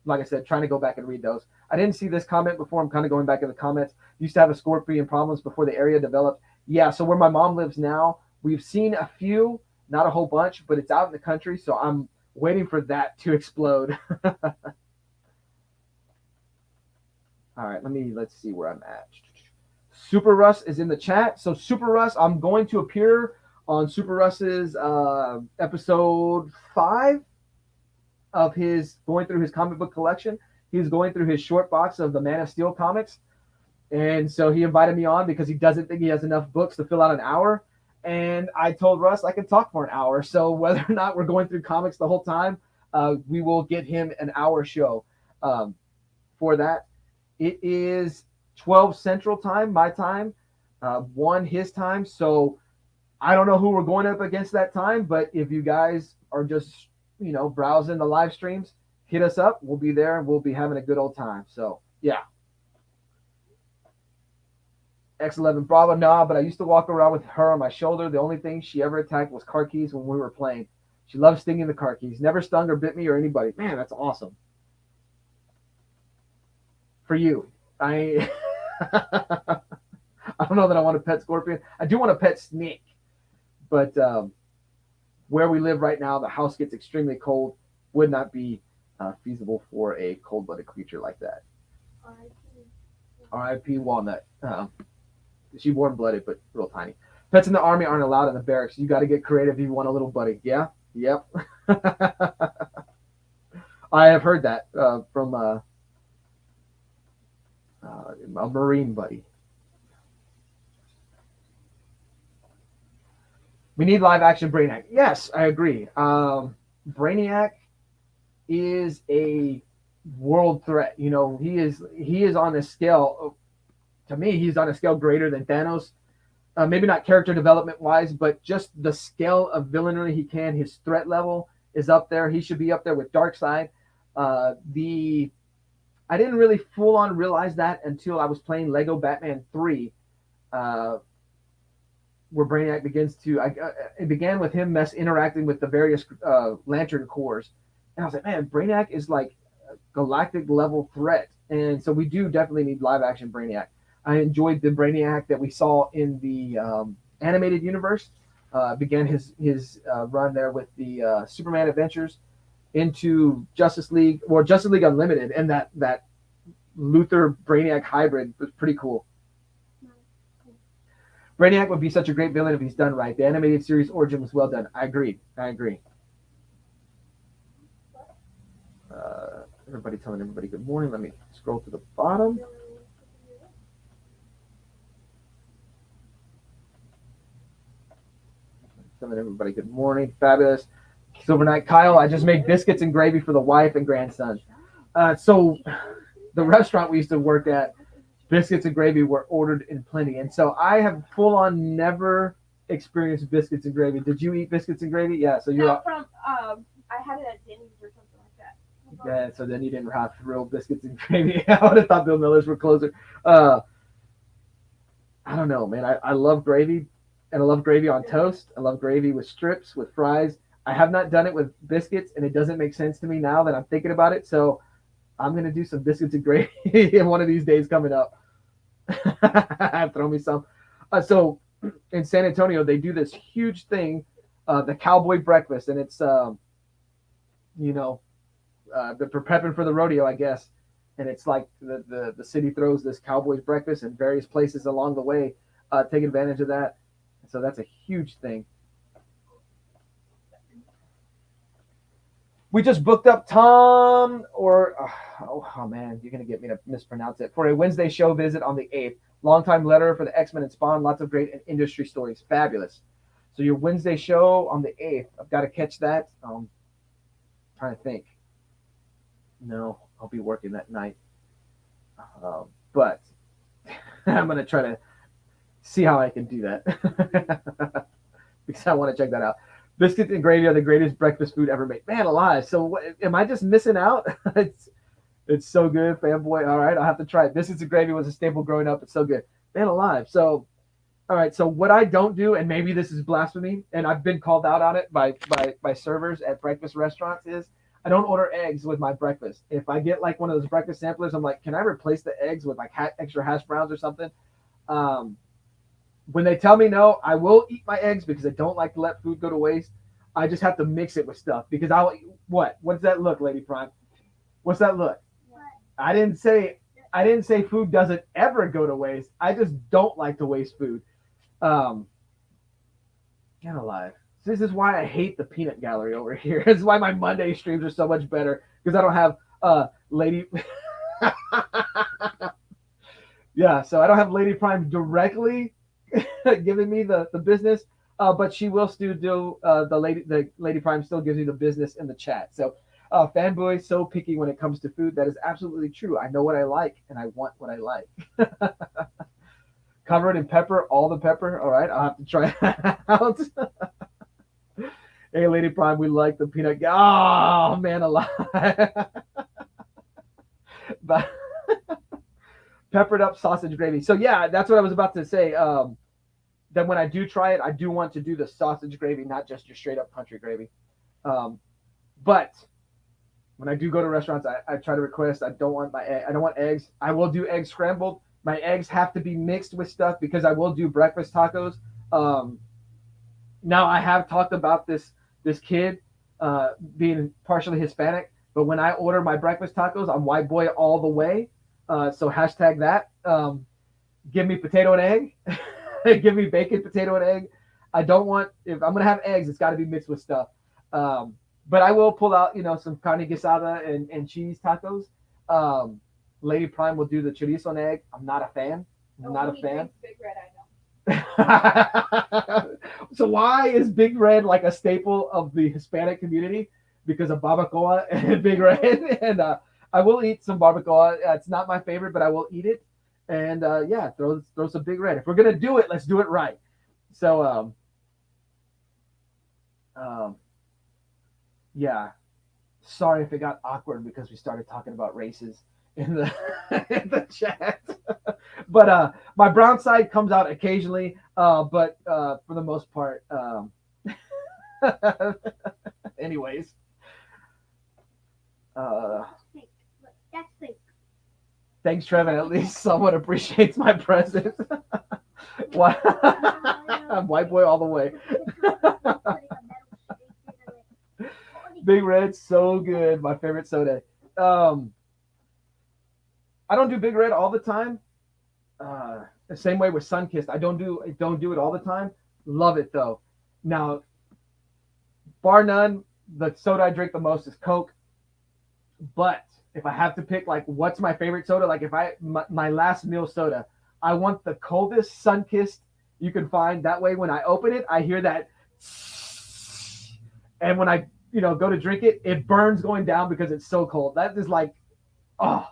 like I said, trying to go back and read those. I didn't see this comment before. I'm kind of going back in the comments. Used to have a scorpion problems before the area developed. Yeah, so where my mom lives now, we've seen a few, not a whole bunch, but it's out in the country, so I'm waiting for that to explode. All right, let's see where I'm at. Super Russ is in the chat. So Super Russ, I'm going to appear on Super Russ's episode 5 of his going through his comic book collection. He's going through his short box of the Man of Steel comics. And so he invited me on because he doesn't think he has enough books to fill out an hour. And I told Russ I can talk for an hour. So whether or not we're going through comics the whole time, we will get him an hour show for that. It is 12 Central Time, my time, 1 his time. So I don't know who we're going up against that time, but if you guys are just, browsing the live streams, hit us up. We'll be there and we'll be having a good old time. So, yeah. X11 Bravo, nah, but I used to walk around with her on my shoulder. The only thing she ever attacked was car keys when we were playing. She loved stinging the car keys. Never stung or bit me or anybody. Man, that's awesome. For you. I don't know that I want to pet scorpion. I do want to pet snake. But where we live right now, the house gets extremely cold. Would not be feasible for a cold-blooded creature like that. R.I.P. Walnut. She warm-blooded, but real tiny. Pets in the army aren't allowed in the barracks. You got to get creative if you want a little buddy. Yeah? Yep. I have heard that from a Marine buddy. We need live-action Brainiac. Yes, I agree. Brainiac is a world threat. He is on a scale. To me, he's on a scale greater than Thanos. Maybe not character development wise, but just the scale of villainy his threat level is up there. He should be up there with Darkseid. I didn't really full on realize that until I was playing Lego Batman 3, where Brainiac begins to. It began with him interacting with the various Lantern cores. And I was like, man, Brainiac is like a galactic level threat. And so we do definitely need live action Brainiac. I enjoyed the Brainiac that we saw in the animated universe. Began his run there with the Superman Adventures into Justice League Unlimited. And that Luthor Brainiac hybrid was pretty cool. Brainiac would be such a great villain if he's done right. The animated series origin was well done. I agree. Everybody telling everybody good morning. Let me scroll to the bottom. Telling everybody good morning. Fabulous. Silver Knight Kyle, I just make biscuits and gravy for the wife and grandson. So the restaurant we used to work at, biscuits and gravy were ordered in plenty. And so I have full on never experienced biscuits and gravy. Did you eat biscuits and gravy? Yeah. So you're No, from I had it at Denny's or something like that. yeah. So then you didn't have real biscuits and gravy. I would have thought Bill Miller's were closer. I don't know, man. I love gravy, and I love gravy on toast. I love gravy with strips, with fries. I have not done it with biscuits, and it doesn't make sense to me now that I'm thinking about it. So I'm gonna do some biscuits and gravy one of these days coming up. Throw me some. So in San Antonio, they do this huge thing, the cowboy breakfast, and it's you know, they're prepping for the rodeo, I guess. And it's like the city throws this cowboys breakfast in various places along the way, take advantage of that. So that's a huge thing. We just booked up Tom, or oh man, you're gonna get me to mispronounce it, for a Wednesday show visit on the 8th. Longtime letterer for the X-Men and Spawn. Lots of great industry stories. Fabulous. So your Wednesday show on the 8th. I've got to catch that. Trying to think. No, I'll be working that night. But I'm gonna try to see how I can do that because I want to check that out. Biscuits and gravy are the greatest breakfast food ever made. Man alive. So what, am I just missing out? It's so good, fanboy. All right, I'll have to try it. Biscuits and gravy was a staple growing up. It's so good. Man alive. So, all right. So what I don't do, and maybe this is blasphemy, and I've been called out on it by servers at breakfast restaurants, is I don't order eggs with my breakfast. If I get like one of those breakfast samplers, I'm like, can I replace the eggs with like extra hash browns or something? When they tell me no, I will eat my eggs because I don't like to let food go to waste. I just have to mix it with stuff because what's that look, Lady Prime? What's that look? I didn't say food doesn't ever go to waste. I just don't like to waste food. Get alive. This is why I hate the peanut gallery over here. This is why my Monday streams are so much better because I don't have Lady. Yeah, so I don't have Lady Prime directly giving me the business, but she will still do the Lady Prime still gives me the business in the chat. So fanboy so picky when it comes to food. That is absolutely true. I know what I like and I want what I like. Covered in pepper, all the pepper. All right, I'll have to try it out. Hey, Lady Prime, we like the peanut. Oh man, alive. But peppered up sausage gravy. So yeah, that's what I was about to say. That when I do try it, I do want to do the sausage gravy, not just your straight up country gravy. But when I do go to restaurants, I try to request. I don't want eggs. I will do eggs scrambled. My eggs have to be mixed with stuff because I will do breakfast tacos. Now I have talked about this kid being partially Hispanic, but when I order my breakfast tacos, I'm white boy all the way. So hashtag that. Give me potato and egg. Give me bacon, potato, and egg. I don't want, if I'm gonna have eggs, it's got to be mixed with stuff. But I will pull out, some carne guisada and cheese tacos. Lady Prime will do the chorizo and egg. I'm not a fan. I'm not a fan. Big Red, I know. So why is Big Red like a staple of the Hispanic community? Because of barbacoa and Big Red. And I will eat some barbacoa. It's not my favorite, but I will eat it. And yeah, throw some Big Red. If we're gonna do it, let's do it right. So yeah. Sorry if it got awkward because we started talking about races in the in the chat. But my brown side comes out occasionally. But for the most part, anyways. That's fake. Thanks, Trevin. At least someone appreciates my presence. I'm white boy all the way. Big Red, so good. My favorite soda. I don't do Big Red all the time. The same way with Sunkist. I don't do it all the time. Love it though. Now, bar none, the soda I drink the most is Coke. But if I have to pick like what's my favorite soda, like if my last meal soda, I want the coldest Sunkist you can find. That way when I open it, I hear that And when I, go to drink it, it burns going down because it's so cold. That is like, oh,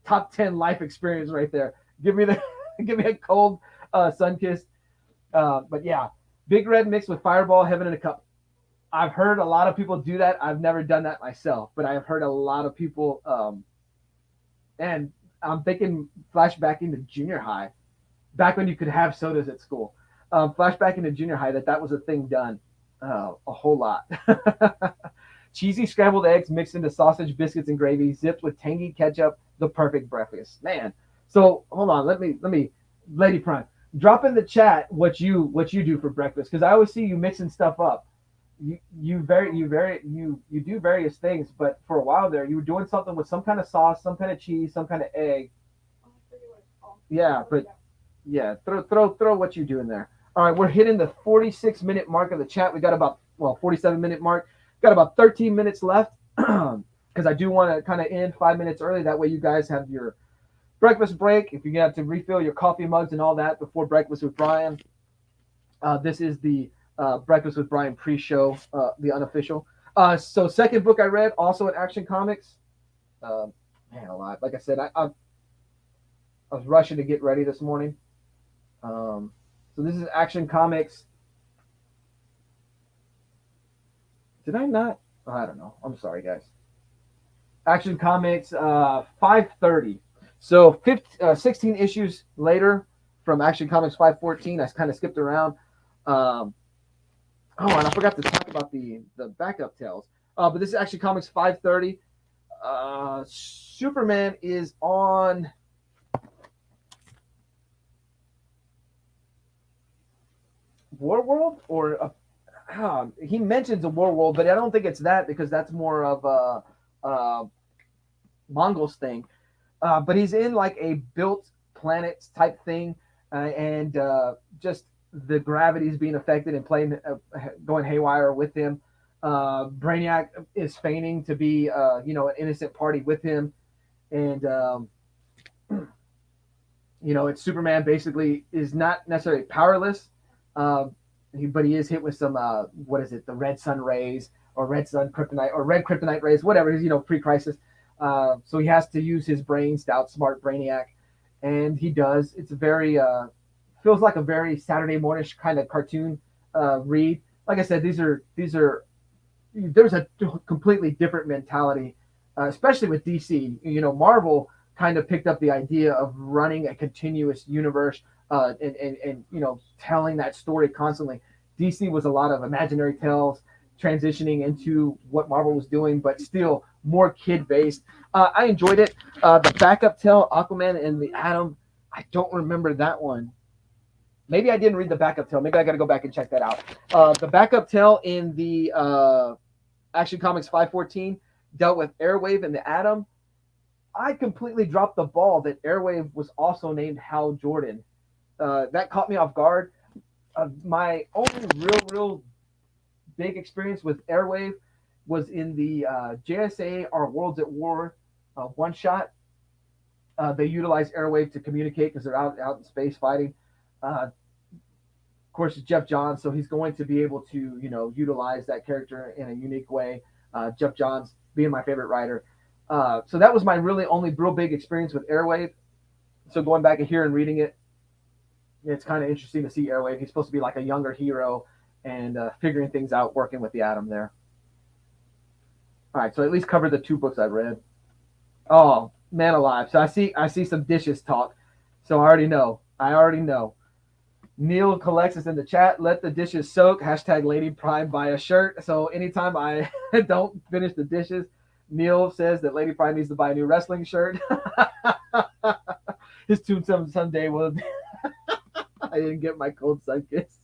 top 10 life experience right there. Give me the, give me a cold sun kiss. But yeah, Big Red mixed with Fireball, Heaven in a Cup. I've heard a lot of people do that. I've never done that myself, but I've heard a lot of people. And I'm thinking flashback into junior high, back when you could have sodas at school. Flashback into junior high, that was a thing done a whole lot. Cheesy scrambled eggs mixed into sausage, biscuits, and gravy, zipped with tangy ketchup. The perfect breakfast, man. So hold on, let me, Lady Prime, drop in the chat what you do for breakfast, because I always see you mixing stuff up. You do various things, but for a while there, you were doing something with some kind of sauce, some kind of cheese, some kind of egg. Oh, I forget what it's called. Yeah, but yeah, throw what you do in there. All right, we're hitting the 46-minute mark of the chat. We got about 47-minute mark. Got about 13 minutes left because I do want to kind of end 5 minutes early. That way, you guys have your breakfast break. If you have to refill your coffee mugs and all that before breakfast with Brian, this is the Breakfast with Brian pre-show, the unofficial. So second book I read, also in Action Comics. Man, a lot. Like I said, I was rushing to get ready this morning. So this is Action Comics. Did I not? Oh, I don't know. I'm sorry, guys. Action Comics 530. So 16 issues later from Action Comics 514. I kind of skipped around. Oh, and I forgot to talk about the backup tales. But this is Action Comics 530. Superman is on Warworld, or he mentions a Warworld, but I don't think it's that, because that's more of a Mongols thing. But he's in like a built planets type thing, and just the gravity is being affected and playing going haywire with him. Brainiac is feigning to be an innocent party with him, and it's Superman basically is not necessarily powerless, but he is hit with some the red sun rays, or red sun kryptonite, or red kryptonite rays, whatever, pre-crisis. So he has to use his brains to outsmart Brainiac, and he does. It's a very feels like a very Saturday morning kind of cartoon read. Like I said, there's a completely different mentality, especially with DC. Marvel kind of picked up the idea of running a continuous universe and telling that story constantly. DC was a lot of imaginary tales transitioning into what Marvel was doing, but still more kid-based. I enjoyed it. The backup tale, Aquaman and the Atom, I don't remember that one. Maybe I didn't read the backup tale. Maybe I got to go back and check that out. The backup tale in the Action Comics 514 dealt with Airwave and the Atom. I completely dropped the ball that Airwave was also named Hal Jordan. That caught me off guard. My only real big experience with Airwave was in the JSA Our Worlds at War one shot. They utilize Airwave to communicate because they're out in space fighting. Of course, it's Jeff Johns, so he's going to be able to utilize that character in a unique way. Jeff Johns being my favorite writer. So that was my really only real big experience with Airwave. So going back here and reading it, it's kind of interesting to see Airwave. He's supposed to be like a younger hero and figuring things out, working with the Atom there. All right, so at least covered the 2 books I've read. Oh, man alive. So I see some dishes talk. So I already know. Neil collects us in the chat. Let the dishes soak. # Lady Prime buy a shirt. So anytime I don't finish the dishes, Neil says that Lady Prime needs to buy a new wrestling shirt. His tune someday will. I didn't get my cold sun kiss.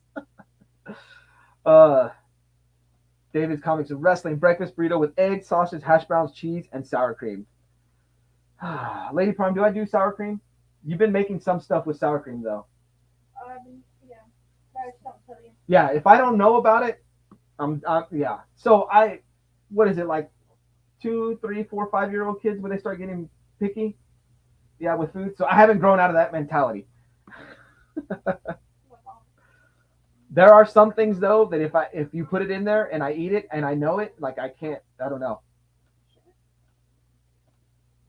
David's Comics and Wrestling breakfast burrito with eggs, sausage, hash browns, cheese, and sour cream. Lady Prime, do I do sour cream? You've been making some stuff with sour cream though. Yeah. I just don't tell you. Yeah, if I don't know about it, yeah. So what is it, like 2, 3, 4, 5-year-old kids when they start getting picky? Yeah, with food. So I haven't grown out of that mentality. There are some things though that if you put it in there and I eat it and I know it, like I can't. I don't know.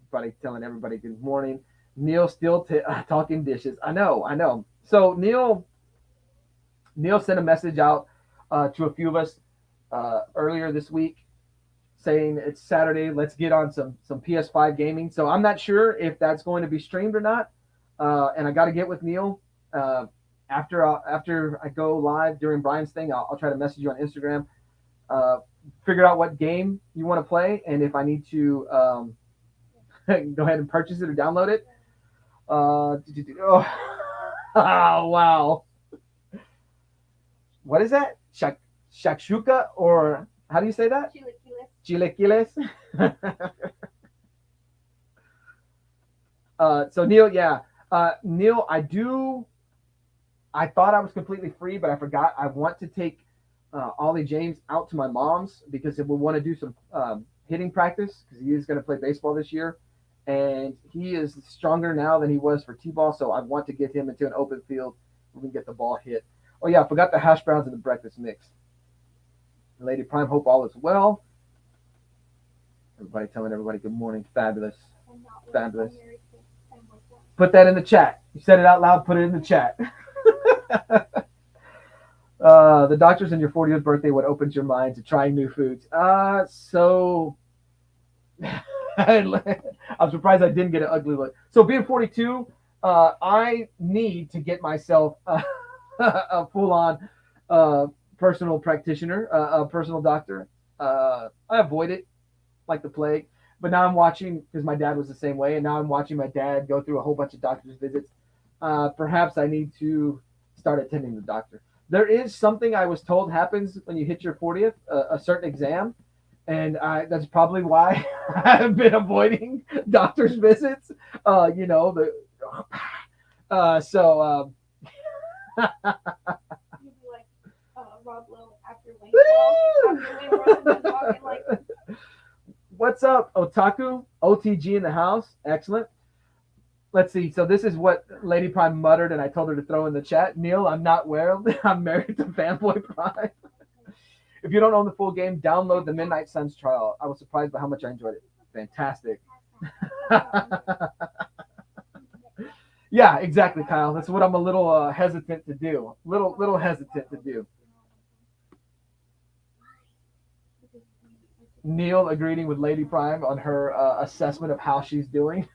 Everybody telling everybody good morning. Neil still talking dishes. I know. So Neil sent a message out to a few of us earlier this week saying it's Saturday. Let's get on some PS5 gaming. So I'm not sure if that's going to be streamed or not. And I got to get with Neil after I go live during Brian's thing. I'll try to message you on Instagram. Figure out what game you want to play, and if I need to go ahead and purchase it or download it. Oh, wow. What is that? Shakshuka, or how do you say that? Chilequiles. So Neil, yeah. Neil, I thought I was completely free, but I forgot. I want to take Ollie James out to my mom's because we want to do some hitting practice because he is going to play baseball this year. And he is stronger now than he was for T-ball, so I want to get him into an open field where we can get the ball hit. Oh, yeah, I forgot the hash browns and the breakfast mix. Lady Prime, hope all is well. Everybody telling everybody good morning. Fabulous. Fabulous. Put that in the chat. You said it out loud, put it in the chat. The doctors in your 40th birthday, what opens your mind to trying new foods? So I'm surprised I didn't get an ugly look. So being 42, I need to get myself a full-on personal practitioner, a personal doctor. I avoid it like the plague, but now I'm watching because my dad was the same way, and now I'm watching my dad go through a whole bunch of doctor's visits. Perhaps I need to start attending the doctor. There is something I was told happens when you hit your 40th, a certain exam. And that's probably why I've been avoiding doctor's visits. So You'd be like Rob Lowe after Wayne walking like. What's up, Otaku? OTG in the house. Excellent. Let's see. So this is what Lady Prime muttered, and I told her to throw in the chat. Neil, I'm not well. I'm married to Fanboy Prime. If you don't own the full game, download the Midnight Suns trial. I was surprised by how much I enjoyed it. Fantastic. Yeah, exactly, Kyle. That's what I'm a little hesitant to do. Little hesitant to do. Neil agreeing with Lady Prime on her assessment of how she's doing.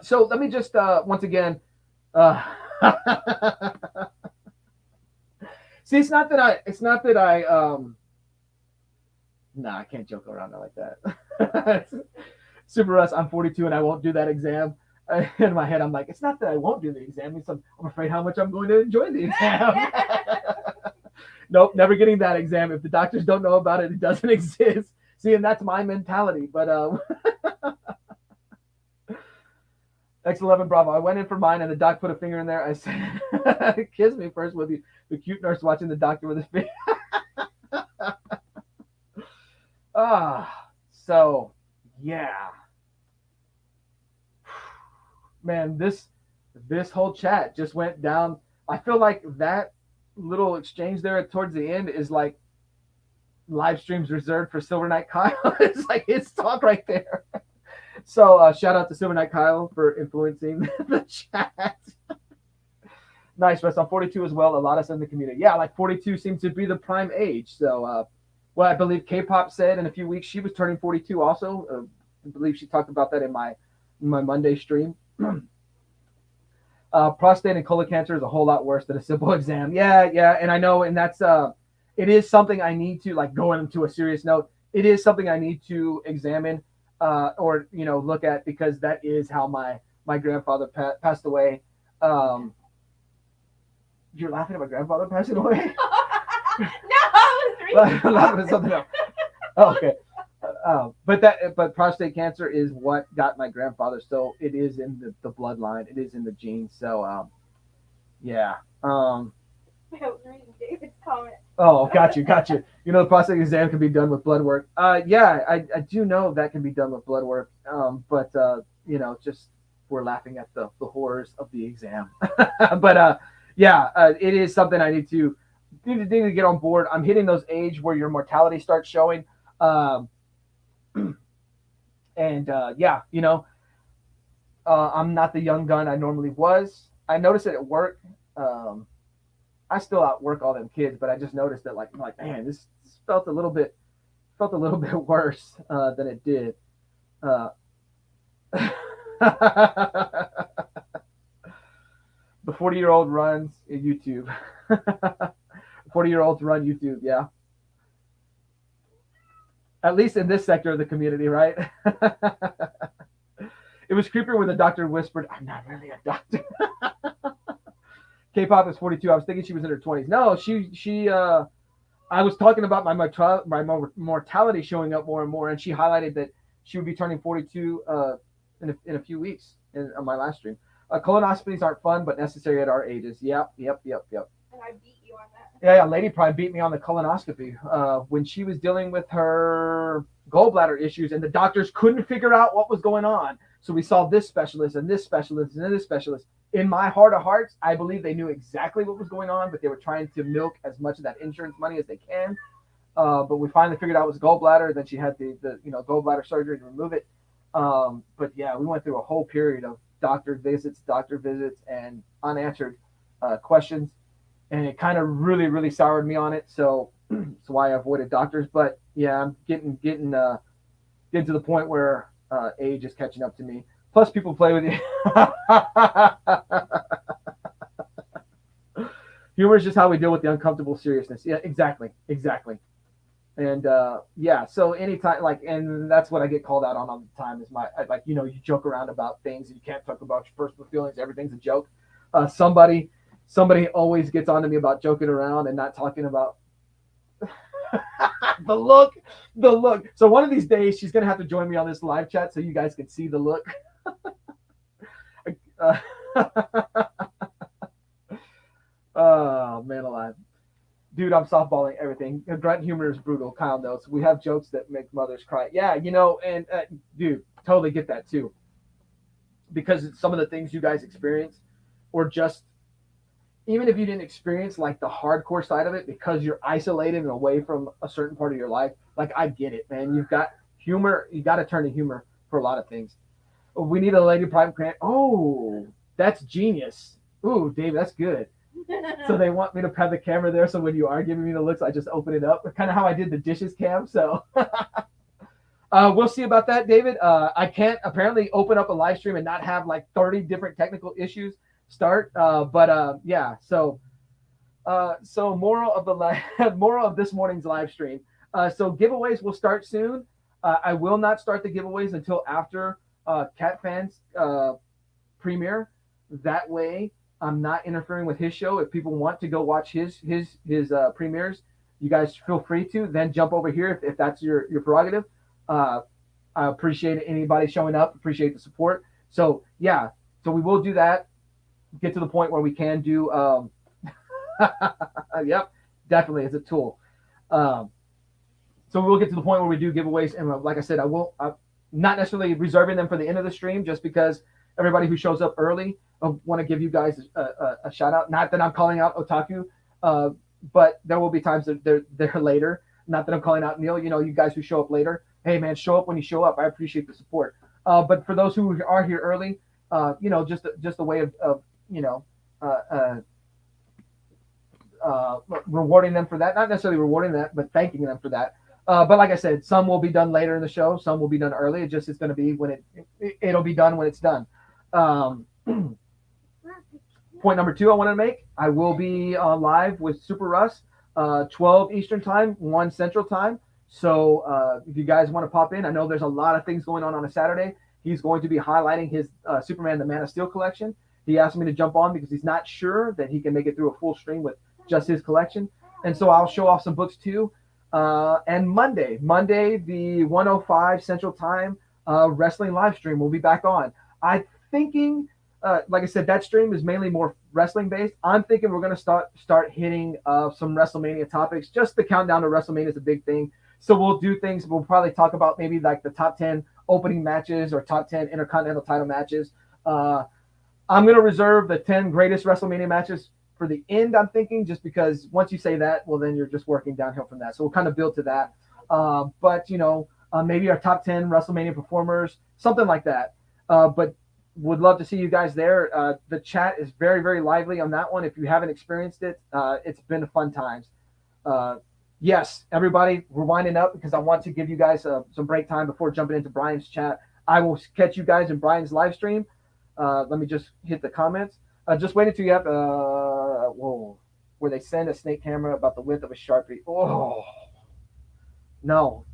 So let me just once again. See, it's not that I I can't joke around like that. Super Russ, I'm 42 and I won't do that exam. In my head, I'm like, it's not that I won't do the exam. It's I'm afraid how much I'm going to enjoy the exam. Nope, never getting that exam. If the doctors don't know about it, it doesn't exist. See, and that's my mentality. But X11 Bravo. I went in for mine and the doc put a finger in there. I said, kiss me first with you. The cute nurse watching the doctor with his finger. So yeah. Man, this whole chat just went down. I feel like that little exchange there towards the end is like live streams reserved for Silver Knight Kyle. It's like his talk right there. So shout out to Silver Knight Kyle for influencing the chat. Nice, Russ. I'm 42 as well. A lot of us in the community. Yeah, like 42 seems to be the prime age. So, I believe K-pop said in a few weeks she was turning 42 also. I believe she talked about that in my Monday stream. Prostate and colon cancer is a whole lot worse than a simple exam. Yeah, and I know, and that's it is something I need to, like, going into a serious note. It is something I need to examine or look at, because that is how my grandfather passed away. You're laughing at my grandfather passing away? No, I was laughing at something else. Oh, okay. But prostate cancer is what got my grandfather. So it is in the bloodline. It is in the genes. So, yeah. I was reading David's comment. Oh, got you. The prostate exam can be done with blood work. Yeah, I do know that can be done with blood work. But just we're laughing at the horrors of the exam. But it is something I need to get on board. I'm hitting those age where your mortality starts showing. Um, and I'm not the young gun I normally was. I noticed it at work. I still outwork all them kids, but I just noticed that like man, this felt a little bit worse than it did. Uh, the 40-year-old runs YouTube. 40-year-olds run YouTube, yeah. At least in this sector of the community, right? It was creepier when the doctor whispered, "I'm not really a doctor." K-pop is 42. I was thinking she was in her 20s. No, she. I was talking about my mortality showing up more and more, and she highlighted that she would be turning 42 in a few weeks on my last stream. Colonoscopies aren't fun, but necessary at our ages. Yep. And I beat you on that. Yeah. Lady Prime beat me on the colonoscopy when she was dealing with her gallbladder issues, and the doctors couldn't figure out what was going on. So we saw this specialist and this specialist and this specialist. In my heart of hearts, I believe they knew exactly what was going on, but they were trying to milk as much of that insurance money as they can. But we finally figured out it was gallbladder. Then she had the gallbladder surgery to remove it. But yeah, we went through a whole period of doctor visits, and unanswered questions, and it kind of really, really soured me on it. So that's why I avoided doctors. But yeah, I'm getting to the point where age is catching up to me. Plus, people play with you. Humor is just how we deal with the uncomfortable seriousness. Yeah, exactly. And so anytime, and that's what I get called out on all the time is you joke around about things and you can't talk about your personal feelings. Everything's a joke. Somebody always gets on to me about joking around and not talking about the look. So one of these days she's gonna have to join me on this live chat so you guys can see the look. Oh man alive. Dude, I'm softballing everything. Grunt humor is brutal. Kyle knows. We have jokes that make mothers cry. Yeah, and dude, totally get that too. Because it's some of the things you guys experience, or just even if you didn't experience like the hardcore side of it because you're isolated and away from a certain part of your life, like I get it, man. You've got humor. You got to turn to humor for a lot of things. We need a Lady Prime grant. Oh, that's genius. Ooh, Dave, that's good. So they want me to have the camera there, so when you are giving me the looks, I just open it up. Kind of how I did the dishes cam. So we'll see about that, David. I can't apparently open up a live stream and not have like 30 different technical issues start. Yeah. So moral of this morning's live stream. So giveaways will start soon. I will not start the giveaways until after Cat Fans premiere. That way, I'm not interfering with his show. If people want to go watch his premieres, you guys feel free to. Then jump over here if that's your prerogative. I appreciate anybody showing up. Appreciate the support. So yeah, so we will do that. Get to the point where we can do. Yep, definitely as a tool. So we'll get to the point where we do giveaways, and like I said, I'm not necessarily reserving them for the end of the stream, just because everybody who shows up early, I want to give you guys a shout out. Not that I'm calling out Otaku, but there will be times that they're later. Not that I'm calling out Neil. You guys who show up later. Hey man, show up when you show up. I appreciate the support. But for those who are here early, just a way of rewarding them for that. Not necessarily rewarding that, but thanking them for that. But like I said, some will be done later in the show. Some will be done early. It's going to be when it'll be done when it's done. Point number 2 I want to make. I will be live with Super Russ, 12 Eastern time, 1 Central time. So if you guys want to pop in, I know there's a lot of things going on a Saturday. He's going to be highlighting his Superman the Man of Steel collection. He asked me to jump on because he's not sure that he can make it through a full stream with just his collection. And so I'll show off some books too. And Monday, the 1:05 Central Time wrestling live stream will be back on. I'm thinking, like I said, that stream is mainly more wrestling based. I'm thinking we're going to start hitting some WrestleMania topics. Just the countdown to WrestleMania is a big thing. So we'll do things. We'll probably talk about maybe like the top 10 opening matches or top 10 Intercontinental title matches. I'm going to reserve the 10 greatest WrestleMania matches for the end, I'm thinking, just because once you say that, well, then you're just working downhill from that. So we'll kind of build to that. But, maybe our top 10 WrestleMania performers, something like that. But would love to see you guys there. The chat is very, very lively on that one. If you haven't experienced it, it's been fun times. Yes, everybody, we're winding up because I want to give you guys some break time before jumping into Brian's chat. I will catch you guys in Brian's live stream. Let me just hit the comments. Just wait until you have where they send a snake camera about the width of a Sharpie. Oh, no,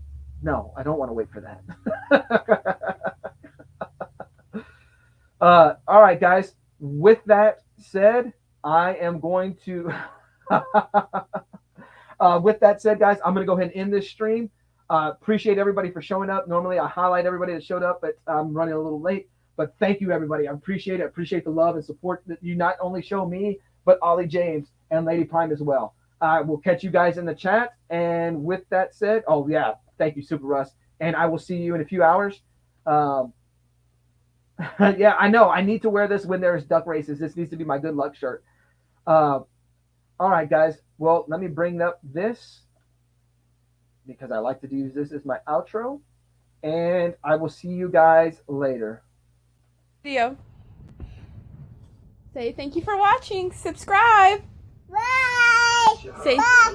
I don't want to wait for that. All right, guys. With that said, I am going to. With that said, guys, I'm going to go ahead and end this stream. Appreciate everybody for showing up. Normally, I highlight everybody that showed up, but I'm running a little late. But thank you, everybody. I appreciate it. I appreciate the love and support that you not only show me, but Ollie James and Lady Prime as well. We'll catch you guys in the chat. And with that said, oh, yeah, thank you, Super Russ. And I will see you in a few hours. Yeah, I know. I need to wear this when there's duck races. This needs to be my good luck shirt. All right, guys. Well, let me bring up this because I like to use this as my outro. And I will see you guys later. Video. Say thank you for watching. Subscribe. Bye. Say Bye.